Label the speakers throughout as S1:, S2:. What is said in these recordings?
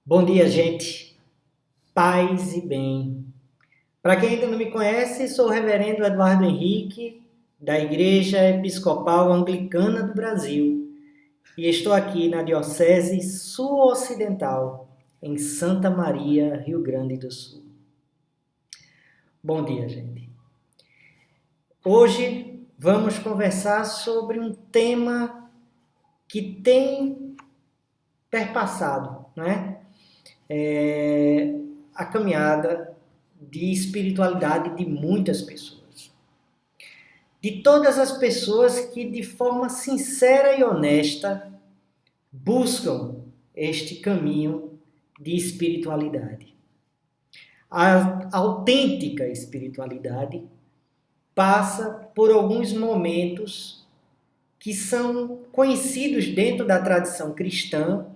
S1: Bom dia, gente. Paz e bem. Para quem ainda não me conhece, sou o reverendo Eduardo Henrique, da Igreja Episcopal Anglicana do Brasil, e estou aqui na Diocese Sul-Ocidental, em Santa Maria, Rio Grande do Sul. Bom dia, gente. Hoje vamos conversar sobre um tema que tem perpassado, a caminhada de espiritualidade de muitas pessoas. De todas as pessoas que, de forma sincera e honesta, buscam este caminho de espiritualidade. A autêntica espiritualidade passa por alguns momentos que são conhecidos dentro da tradição cristã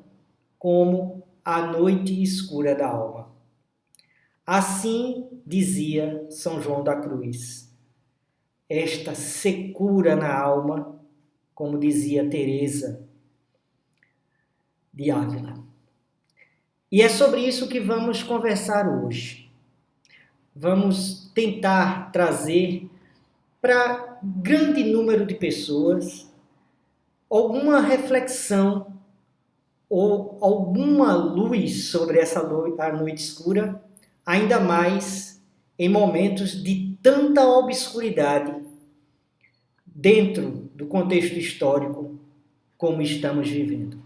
S1: como a noite escura da alma. Assim dizia São João da Cruz. Esta secura na alma, como dizia Teresa de Ávila. E é sobre isso que vamos conversar hoje. Vamos tentar trazer para grande número de pessoas alguma reflexão ou alguma luz sobre essa noite escura, ainda mais em momentos de tanta obscuridade dentro do contexto histórico como estamos vivendo.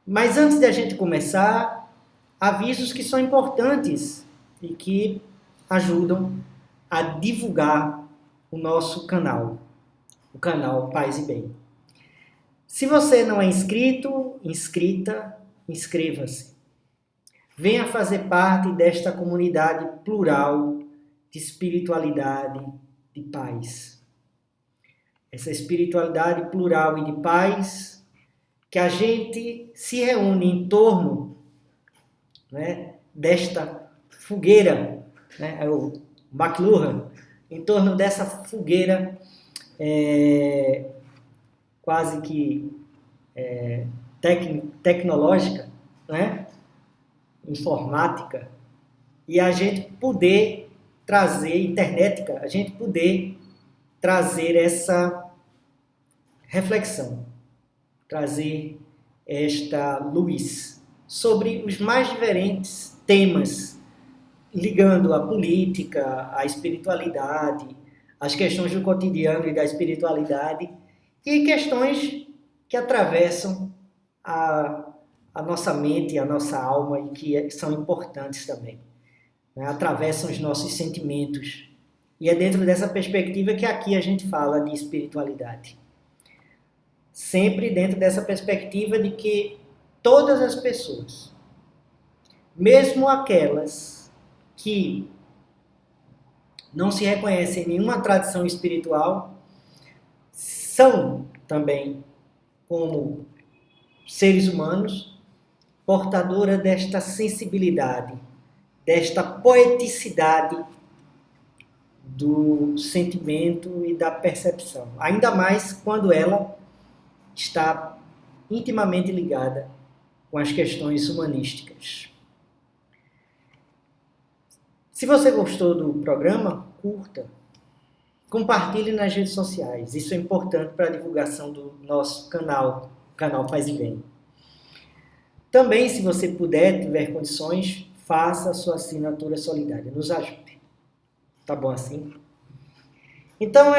S1: Mas antes de a gente começar, avisos que são importantes e que ajudam a divulgar o nosso canal, o canal Paz e Bem. Se você não é inscrito, inscrita, inscreva-se. Venha fazer parte desta comunidade plural de espiritualidade, de paz. Essa espiritualidade plural e de paz que a gente se reúne em torno desta fogueira, o McLuhan, em torno dessa fogueira quase que tecnológica, informática, e a gente poder trazer, internetica, a gente poder trazer essa reflexão, trazer esta luz sobre os mais diferentes temas, ligando a política, a espiritualidade, as questões do cotidiano e da espiritualidade, e questões que atravessam a nossa mente, a nossa alma e que são importantes também. Atravessam os nossos sentimentos. E é dentro dessa perspectiva que aqui a gente fala de espiritualidade. Sempre dentro dessa perspectiva de que todas as pessoas, mesmo aquelas que não se reconhecem em nenhuma tradição espiritual, são também, como seres humanos, portadora desta sensibilidade, desta poeticidade do sentimento e da percepção. Ainda mais quando ela está intimamente ligada com as questões humanísticas. Se você gostou do programa, curta. Compartilhe nas redes sociais. Isso é importante para a divulgação do nosso canal, o canal Paz e Bem. Também, se você puder, tiver condições, faça a sua assinatura solidária. Nos ajude. Tá bom assim? Então,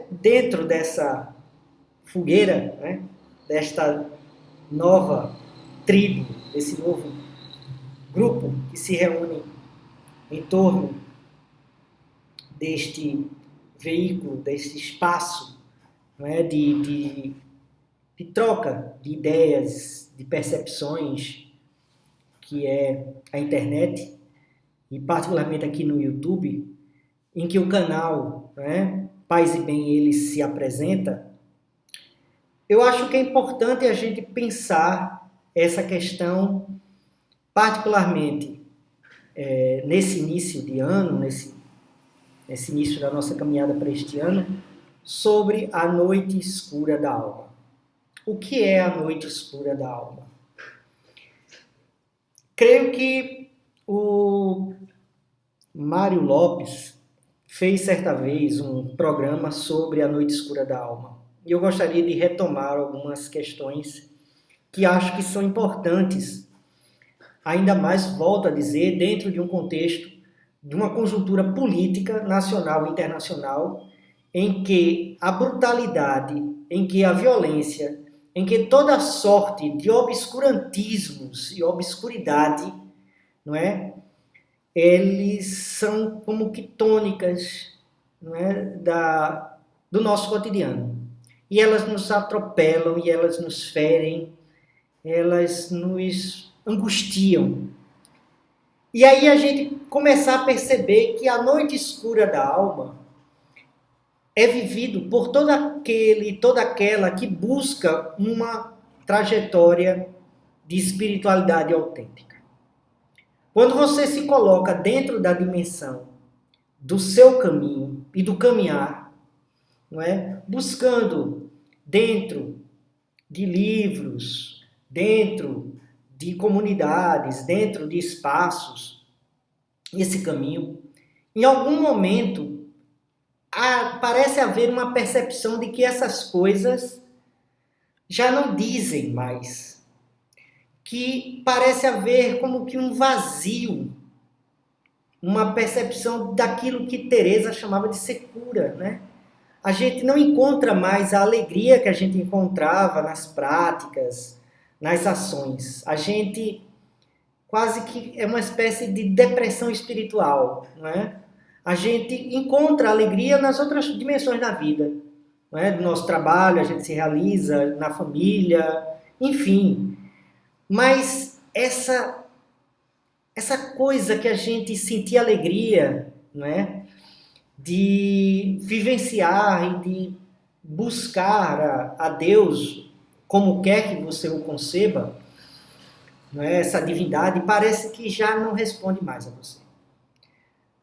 S1: dentro dessa fogueira, desta nova tribo, desse novo grupo que se reúne em torno deste veículo, desse espaço de troca de ideias, de percepções, que é a internet, e particularmente aqui no YouTube, em que o canal Paz e Bem ele se apresenta, eu acho que é importante a gente pensar essa questão, particularmente nesse início de ano, nesse início da nossa caminhada para este ano, sobre a noite escura da alma. O que é a noite escura da alma? Creio que o Mário Lopes fez certa vez um programa sobre a noite escura da alma. E eu gostaria de retomar algumas questões que acho que são importantes, ainda mais, volto a dizer, dentro de um contexto de uma conjuntura política nacional e internacional, em que a brutalidade, em que a violência, em que toda sorte de obscurantismos e obscuridade, não é? Eles são como que tônicas, não é? Do nosso cotidiano. E elas nos atropelam, e elas nos ferem, elas nos angustiam. E aí a gente começar a perceber que a noite escura da alma é vivido por todo aquele e toda aquela que busca uma trajetória de espiritualidade autêntica. Quando você se coloca dentro da dimensão do seu caminho e do caminhar, não é? Buscando dentro de livros, dentro de comunidades, dentro de espaços, esse caminho, em algum momento parece haver uma percepção de que essas coisas já não dizem mais, que parece haver como que um vazio, uma percepção daquilo que Teresa chamava de secura, né? A gente não encontra mais a alegria que a gente encontrava nas práticas, nas ações. A gente quase que é uma espécie de depressão espiritual, não é? A gente encontra alegria nas outras dimensões da vida, não é? Do nosso trabalho, a gente se realiza na família, enfim. Mas essa coisa que a gente sentia alegria, não é? De vivenciar e de buscar a Deus como quer que você o conceba, não é? Essa divindade parece que já não responde mais a você.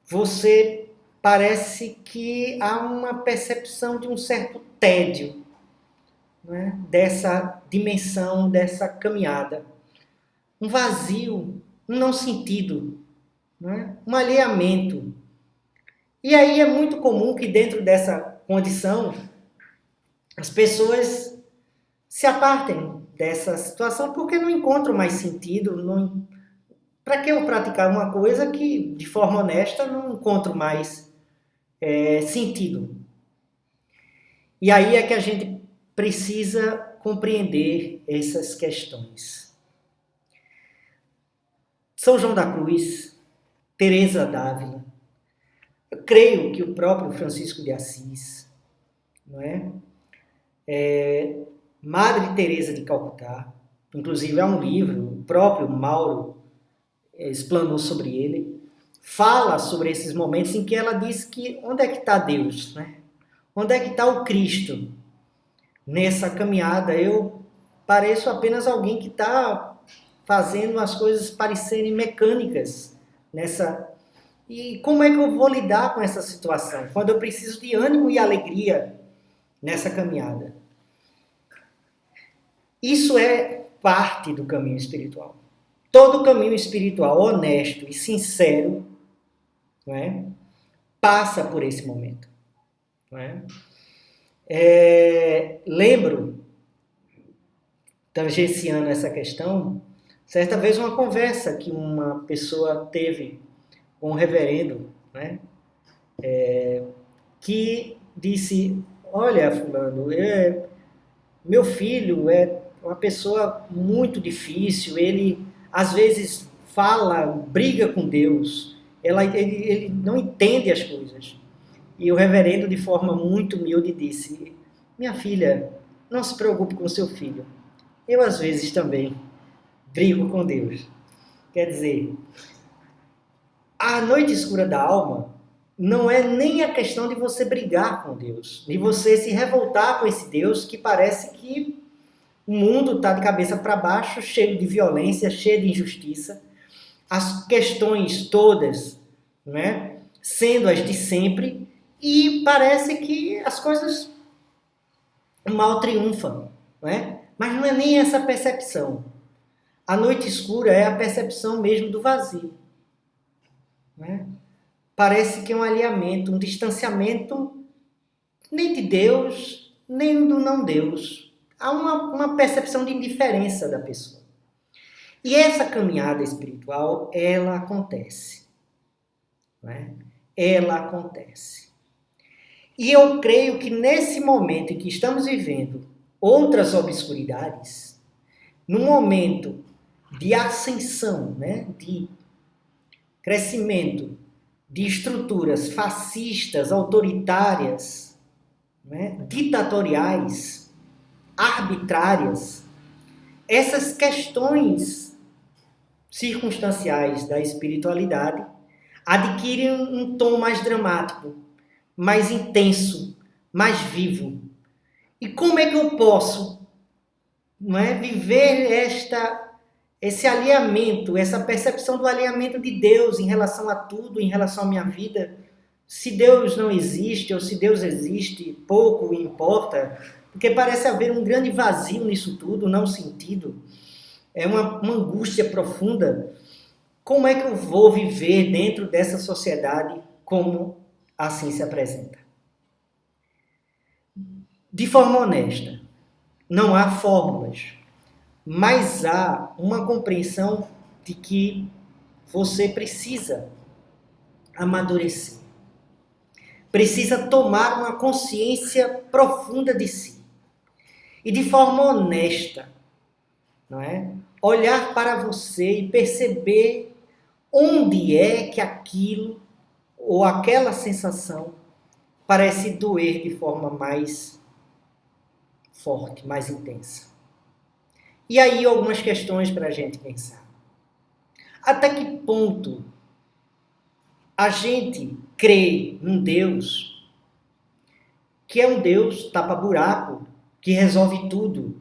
S1: Você parece que há uma percepção de um certo tédio, não é? Dessa dimensão, dessa caminhada. Um vazio, um não sentido, não é? Um alheamento. E aí é muito comum que dentro dessa condição as pessoas se apartem dessa situação porque não encontram mais sentido. Para que eu praticar uma coisa que, de forma honesta, não encontro mais sentido? E aí é que a gente precisa compreender essas questões. São João da Cruz, Teresa d'Ávila, eu creio que o próprio Francisco de Assis, não é? Madre Teresa de Calcutá, inclusive há um livro, o próprio Mauro explanou sobre ele, fala sobre esses momentos em que ela diz que onde é que está Deus, né? Onde é que está o Cristo nessa caminhada? Eu pareço apenas alguém que está fazendo as coisas parecerem mecânicas nessa. E como é que eu vou lidar com essa situação? Quando eu preciso de ânimo e alegria nessa caminhada. Isso é parte do caminho espiritual. Todo caminho espiritual honesto e sincero, não é? Passa por esse momento. Não é? Lembro, tangenciando essa questão, certa vez uma conversa que uma pessoa teve com um reverendo, né? Que disse, olha, fulano, meu filho é uma pessoa muito difícil, ele às vezes fala, briga com Deus, ele não entende as coisas. E o reverendo, de forma muito humilde, disse, minha filha, não se preocupe com seu filho, eu às vezes também brigo com Deus. Quer dizer, a noite escura da alma não é nem a questão de você brigar com Deus, de você se revoltar com esse Deus que parece que o mundo está de cabeça para baixo, cheio de violência, cheio de injustiça. As questões todas, né, sendo as de sempre, e parece que as coisas mal triunfam. Né? Mas não é nem essa percepção. A noite escura é a percepção mesmo do vazio. Né? Parece que é um alinhamento, um distanciamento nem de Deus, nem do não Deus. Há uma percepção de indiferença da pessoa. E essa caminhada espiritual, ela acontece. Né? Ela acontece. E eu creio que nesse momento em que estamos vivendo outras obscuridades, no momento de ascensão, né? De crescimento de estruturas fascistas, autoritárias, né? Ditatoriais, arbitrárias, essas questões circunstanciais da espiritualidade adquirem um tom mais dramático, mais intenso, mais vivo. E como é que eu posso, não é, viver esse alinhamento, essa percepção do alinhamento de Deus em relação a tudo, em relação à minha vida? Se Deus não existe ou se Deus existe, pouco importa, porque parece haver um grande vazio nisso tudo, não sentido. É uma angústia profunda. Como é que eu vou viver dentro dessa sociedade como assim se apresenta? De forma honesta, não há fórmulas, mas há uma compreensão de que você precisa amadurecer. Precisa tomar uma consciência profunda de si. E de forma honesta, não é? Olhar para você e perceber onde é que aquilo ou aquela sensação parece doer de forma mais forte, mais intensa. E aí algumas questões para a gente pensar. Até que ponto a gente crê num Deus que é um Deus tapa-buraco, que resolve tudo,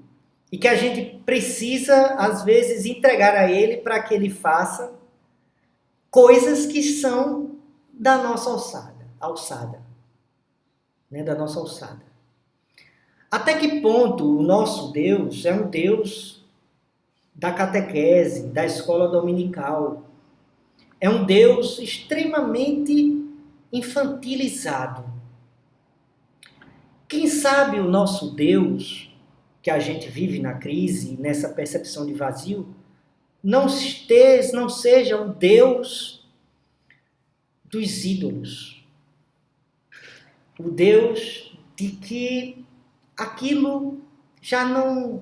S1: e que a gente precisa, às vezes, entregar a Ele para que Ele faça coisas que são da nossa alçada, né? Da nossa alçada. Até que ponto o nosso Deus é um Deus da catequese, da escola dominical? É um Deus extremamente infantilizado. Quem sabe o nosso Deus, que a gente vive na crise, nessa percepção de vazio, não seja um Deus dos ídolos. O Deus de que aquilo já não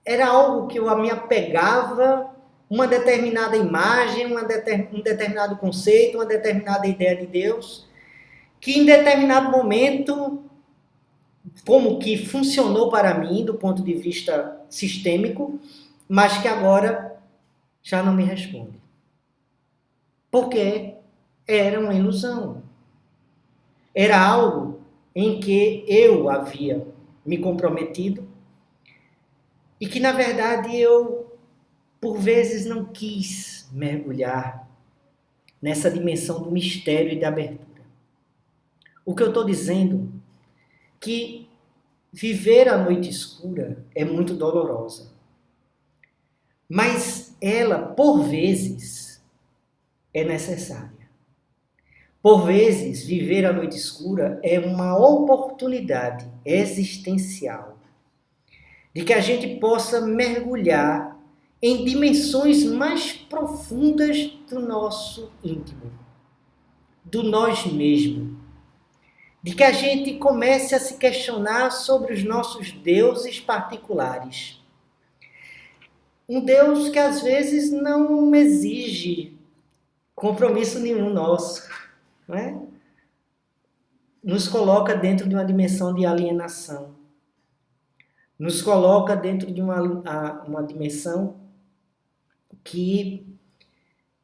S1: era algo que eu me apegava, uma determinada imagem, um determinado conceito, uma determinada ideia de Deus, que em determinado momento, como que funcionou para mim do ponto de vista sistêmico, mas que agora já não me responde. Porque era uma ilusão. Era algo em que eu havia me comprometido e que, na verdade, eu, por vezes, não quis mergulhar nessa dimensão do mistério e da abertura. O que eu estou dizendo é que viver a noite escura é muito dolorosa. Mas ela, por vezes, é necessária. Por vezes, viver a noite escura é uma oportunidade existencial de que a gente possa mergulhar em dimensões mais profundas do nosso íntimo, do nós mesmos. De que a gente comece a se questionar sobre os nossos deuses particulares. Um Deus que às vezes não exige compromisso nenhum nosso, não é? Nos coloca dentro de uma dimensão de alienação. Nos coloca dentro de uma dimensão que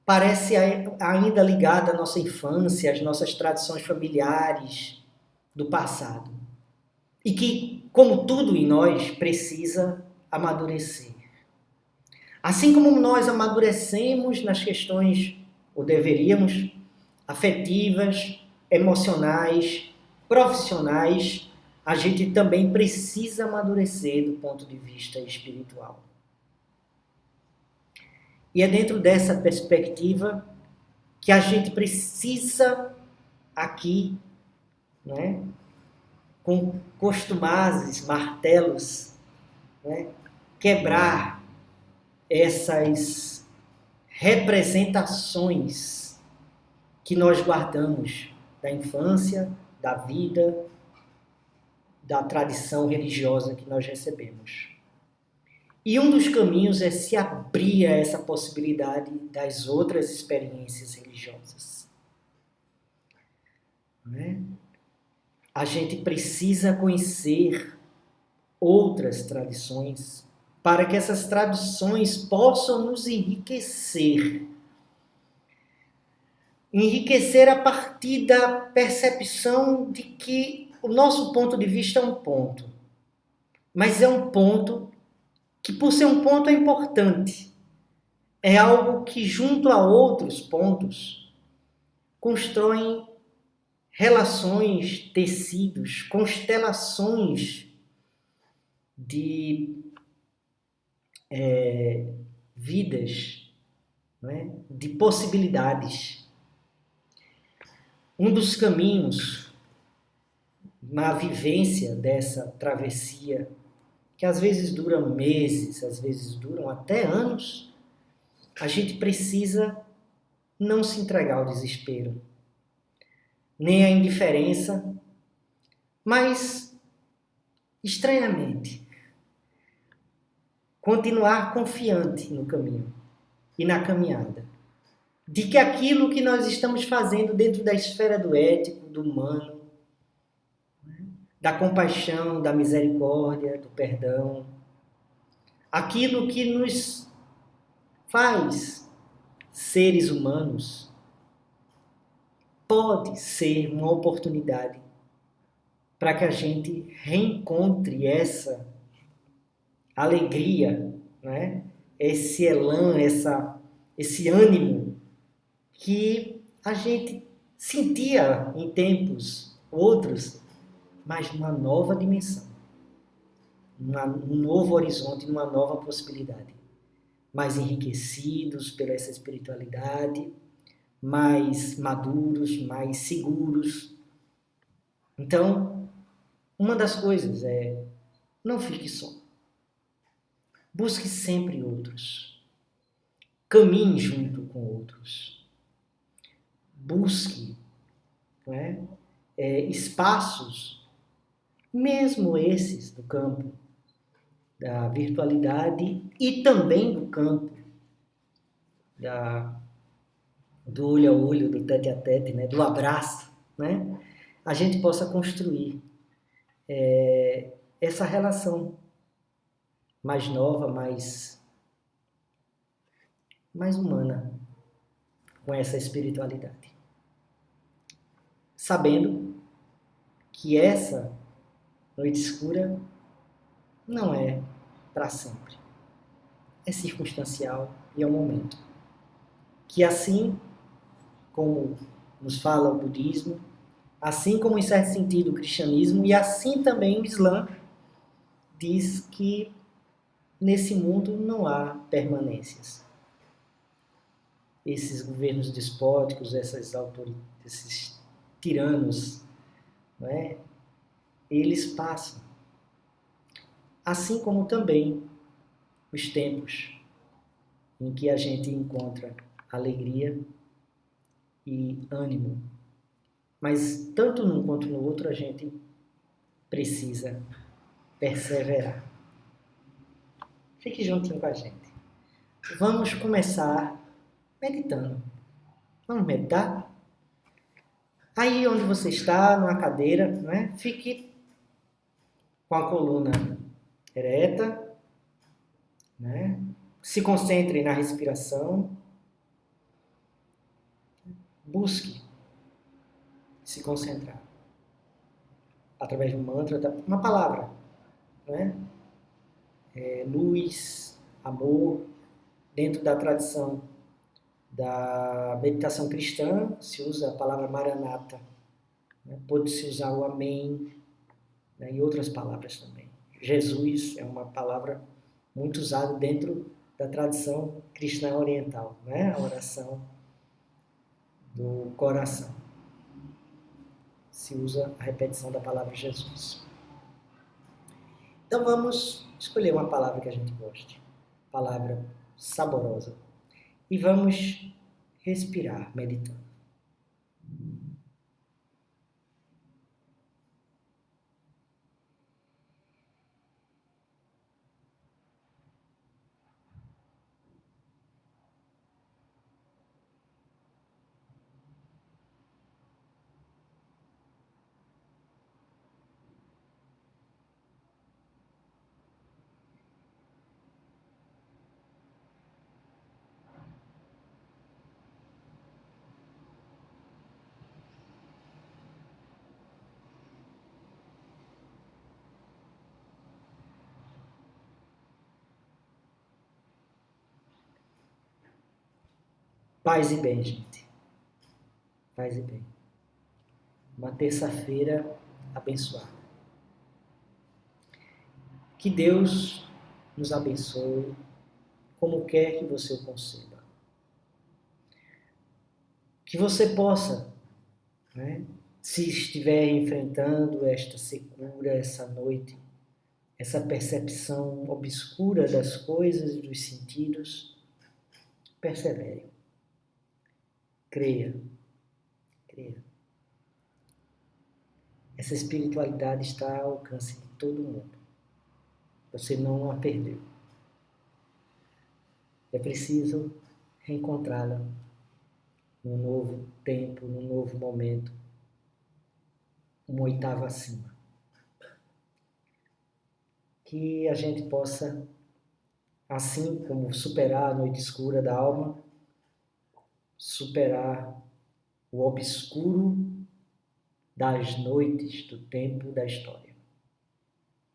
S1: parece ainda ligada à nossa infância, às nossas tradições familiares do passado. E que, como tudo em nós, precisa amadurecer. Assim como nós amadurecemos nas questões, ou deveríamos, afetivas, emocionais, profissionais, a gente também precisa amadurecer do ponto de vista espiritual. E é dentro dessa perspectiva que a gente precisa aqui, né, com costumazes, martelos, né, quebrar essas representações que nós guardamos da infância, da vida, da tradição religiosa que nós recebemos. E um dos caminhos é se abrir a essa possibilidade das outras experiências religiosas. Né? A gente precisa conhecer outras tradições para que essas tradições possam nos enriquecer. Enriquecer a partir da percepção de que o nosso ponto de vista é um ponto, mas é um ponto que, por ser um ponto, é importante. É algo que, junto a outros pontos, constroem relações, tecidos, constelações de vidas, né? De possibilidades. Um dos caminhos na vivência dessa travessia, que às vezes duram meses, às vezes duram até anos, a gente precisa não se entregar ao desespero, nem à indiferença, mas, estranhamente, continuar confiante no caminho e na caminhada. De que aquilo que nós estamos fazendo dentro da esfera do ético, do humano, da compaixão, da misericórdia, do perdão, aquilo que nos faz seres humanos, pode ser uma oportunidade para que a gente reencontre essa alegria, né? Esse elan, esse ânimo que a gente sentia em tempos outros, mas numa nova dimensão, um novo horizonte, numa nova possibilidade. Mais enriquecidos pela essa espiritualidade, mais maduros, mais seguros. Então, uma das coisas é: não fique só. Busque sempre outros. Caminhe junto com outros. Busque, né, espaços, mesmo esses do campo da virtualidade e também do campo do olho a olho, do tete a tete, né, do abraço, né, a gente possa construir essa relação mais nova, mais humana com essa espiritualidade. Sabendo que essa noite escura não é para sempre. É circunstancial e é um momento. Que assim como nos fala o budismo, assim como em certo sentido o cristianismo, e assim também o Islã diz que nesse mundo não há permanências. Esses governos despóticos, esses tiranos, não é? Eles passam. Assim como também os tempos em que a gente encontra alegria e ânimo. Mas tanto num quanto no outro a gente precisa perseverar. Fique juntinho com a gente. Vamos começar meditando. Vamos meditar? Aí onde você está, numa cadeira, né? Fique com a coluna ereta, né? Se concentre na respiração. Busque se concentrar através de um mantra, uma palavra, né? Luz, amor. Dentro da tradição da meditação cristã se usa a palavra Maranata, né? Pode-se usar o Amém, né? E outras palavras também. Jesus é uma palavra muito usada dentro da tradição cristã oriental, né? A oração do coração. Se usa a repetição da palavra Jesus. Então vamos escolher uma palavra que a gente goste, palavra saborosa, e vamos respirar meditando. Paz e bem, gente. Paz e bem. Uma terça-feira abençoada. Que Deus nos abençoe como quer que você o conceba. Que você possa, né, se estiver enfrentando esta secura, essa noite, essa percepção obscura das coisas e dos sentidos, persevere. Creia. Creia. Essa espiritualidade está ao alcance de todo mundo. Você não a perdeu. É preciso reencontrá-la num novo tempo, num novo momento, uma oitava acima. Que a gente possa, assim como superar a noite escura da alma, superar o obscuro das noites do tempo da história.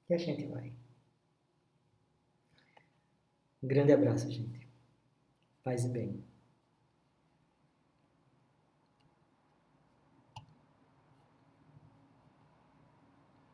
S1: E a gente vai. Um grande abraço, gente. Paz e bem.